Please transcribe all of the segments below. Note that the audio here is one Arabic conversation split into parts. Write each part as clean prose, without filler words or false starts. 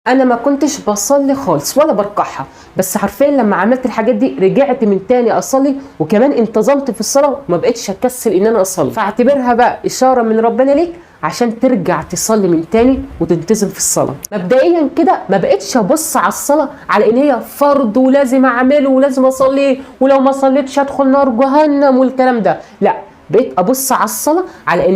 انا ما كنتش بصلي خالص ولا بركعها، بس حرفيا لما عملت الحاجات دي رجعت من تاني اصلي، وكمان انتظمت في الصلاه وما بقتش اكسل ان انا اصلي. فاعتبرها بقى اشاره من ربنا ليك عشان ترجع تصلي من تاني وتنتظم في الصلاه. مبدئيا كده ما بقتش ابص على الصلاه على ان هي فرض ولازم اعمله ولازم اصلي، ولو ما صليتش هدخل نار جهنم والكلام ده، لا، بقيت ابص على الصلاه على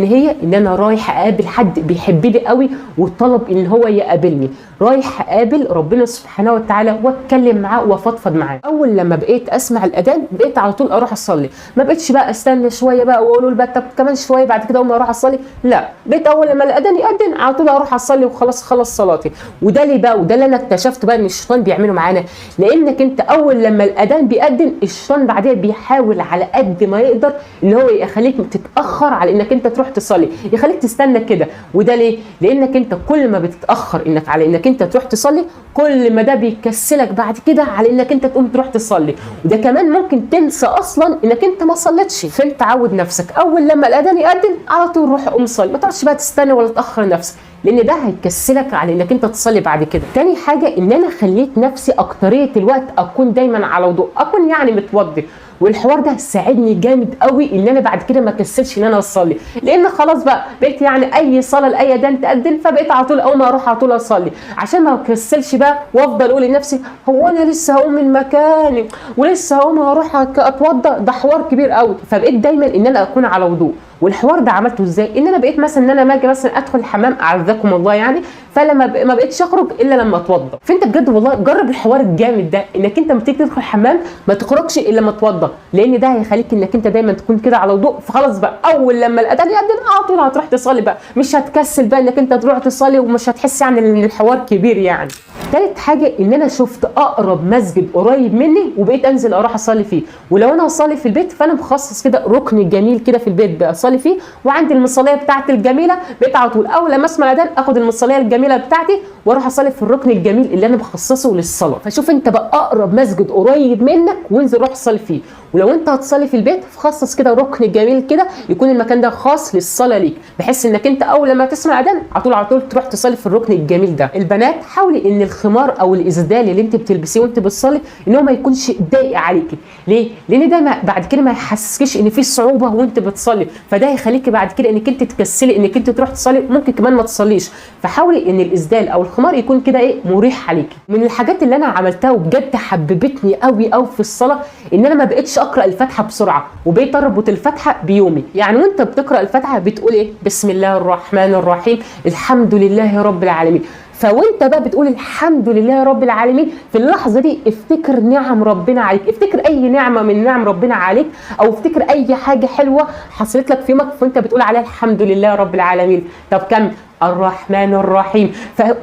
ان انا رايح اقابل حد بيحبني قوي وطلب ان هو يقابلني، رايح اقابل ربنا سبحانه وتعالى واتكلم معاه وافضفض معاه. اول لما بقيت اسمع الاذان بقيت على طول اروح اصلي، ما بقتش بقى استنى شويه بقى واقول له طب كمان شويه بعد كده اقوم اروح اصلي، لا، بقيت اول لما الاذان يأذن على طول اروح اصلي وخلاص خلص صلاتي. وده ليه بقى؟ وده اللي انا اكتشفت بقى ان الشيطان بيعمله معانا، لانك انت اول لما الاذان بيأذن الشيطان بعدها بيحاول على قد ما يقدر ان هو يخليك تتاخر على انك انت تروح تصلي، يخليك تستنى كده. وده ليه؟ لانك انت كل ما بتتاخر على انك انت تروح تصلي كل ما ده بيكسلك بعد كده على انك انت تقوم تروح تصلي، وده كمان ممكن تنسى اصلا انك انت ما صليتش. فانت عود نفسك اول لما الاذان يأذن على طول روح قوم صلي، ما تقعدش بقى تستنى ولا تاخر نفسك، لان ده هيكسلك على انك انت تصلي بعد كده. تاني حاجه ان انا خليت نفسي اكتريه الوقت اكون دايما على وضوء، اكون متوضي، والحوار ده ساعدني جامد قوي ان انا بعد كده ما كسلش ان انا اصلي، لان خلاص بقى بقيت اي صلاه لاي اذان تاذن فبقيت على طول اول ما اروح على طول اصلي، عشان ما اكسلش بقى وافضل اقول لنفسي هو انا لسه هقوم من مكاني ولسه هقوم هروح اتوضى، ده حوار كبير قوي. فبقيت دايما ان انا اكون على وضوء. والحوار ده عملته ازاي؟ ان انا بقيت مثلا ان انا ما اجي مثلا ادخل الحمام اعزكم الله فلما ما بقيتش اخرج الا لما اتوضى. فانت بجد والله جرب الحوار الجامد ده، انك انت لما تيجي تدخل الحمام ما تخرجش الا لما اتوضى، لان ده هيخليك انك انت دايما تكون كده على وضوء. فخلاص بقى اول لما الاذان يأذن على طول هتروح تصلي بقى، مش هتكسل بقى انك انت تروح تصلي، ومش هتحس ان الحوار كبير. ثالث حاجه ان انا شفت اقرب مسجد قريب مني وبقيت انزل اروح اصلي فيه. ولو انا هصلي في البيت فانا مخصص كده ركن جميل كده في البيت بصلي فيه، وعندي المصليه بتاعتي الجميله، بقيت على طول اول لما اسمع الاذان اخد المصليه الجميله بتاعتي واروح اصلي في الركن الجميل اللي انا مخصصه للصلاه. فشوف انت بقى اقرب مسجد قريب منك وانزل روح صلي فيه. ولو انت هتصلي في البيت فخصص كده ركن جميل كده يكون المكان ده خاص للصلاه ليك، بحيث انك انت اول لما تسمع اذان على طول تروح تصلي في الركن الجميل ده. البنات حاولي ان الخمار او الازدال اللي انت بتلبسيه وانت بتصلي ان هو ما يكونش ضايق عليكي. ليه؟ لان ده بعد كده ما يحسسكيش ان في صعوبه وانت بتصلي، فده هيخليكي بعد كده انك انت تكسلي انك انت تروح تصلي، ممكن كمان ما تصليش. فحاولي ان الازدال او الخمار يكون كده مريح عليكي. من الحاجات اللي انا عملتها وبجد حببتني قوي في الصلاه ان انا ما بقتش اقرا الفاتحه بسرعه، وبقيت اربط الفاتحه بيومي. وانت بتقرا الفاتحه بتقول ايه؟ بسم الله الرحمن الرحيم الحمد لله رب العالمين. فوانت بقى بتقول الحمد لله رب العالمين في اللحظه دي افتكر نعم ربنا عليك، افتكر اي نعمه من نعم ربنا عليك، او افتكر اي حاجه حلوه حصلت لك في يومك فانت بتقول عليها الحمد لله رب العالمين. طب كم؟ الرحمن الرحيم.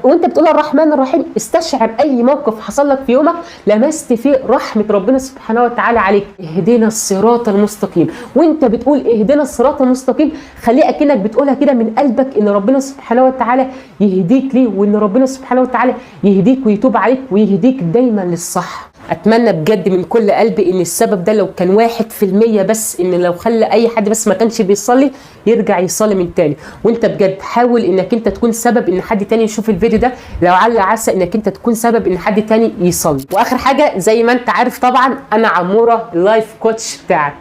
وانت بتقول الرحمن الرحيم استشعر اي موقف حصل لك في يومك لمست فيه رحمه ربنا سبحانه وتعالى عليك. اهدنا الصراط المستقيم. وانت بتقول اهدنا الصراط المستقيم خليه اكنك بتقولها كده من قلبك ان ربنا سبحانه وتعالى يهديك ليه، وان ربنا سبحانه وتعالى يهديك ويتوب عليك ويهديك دايما للصح. اتمنى بجد من كل قلبي ان السبب ده لو كان 1% بس، ان لو خلى اي حد بس ما كانش بيصلي يرجع يصلي من تاني. وانت بجد حاول انك انت تكون سبب ان حد تاني يشوف الفيديو ده، لعل عسى انك انت تكون سبب ان حد تاني يصلي. واخر حاجه زي ما انت عارف طبعا انا عموره اللايف كوتش بتاعك.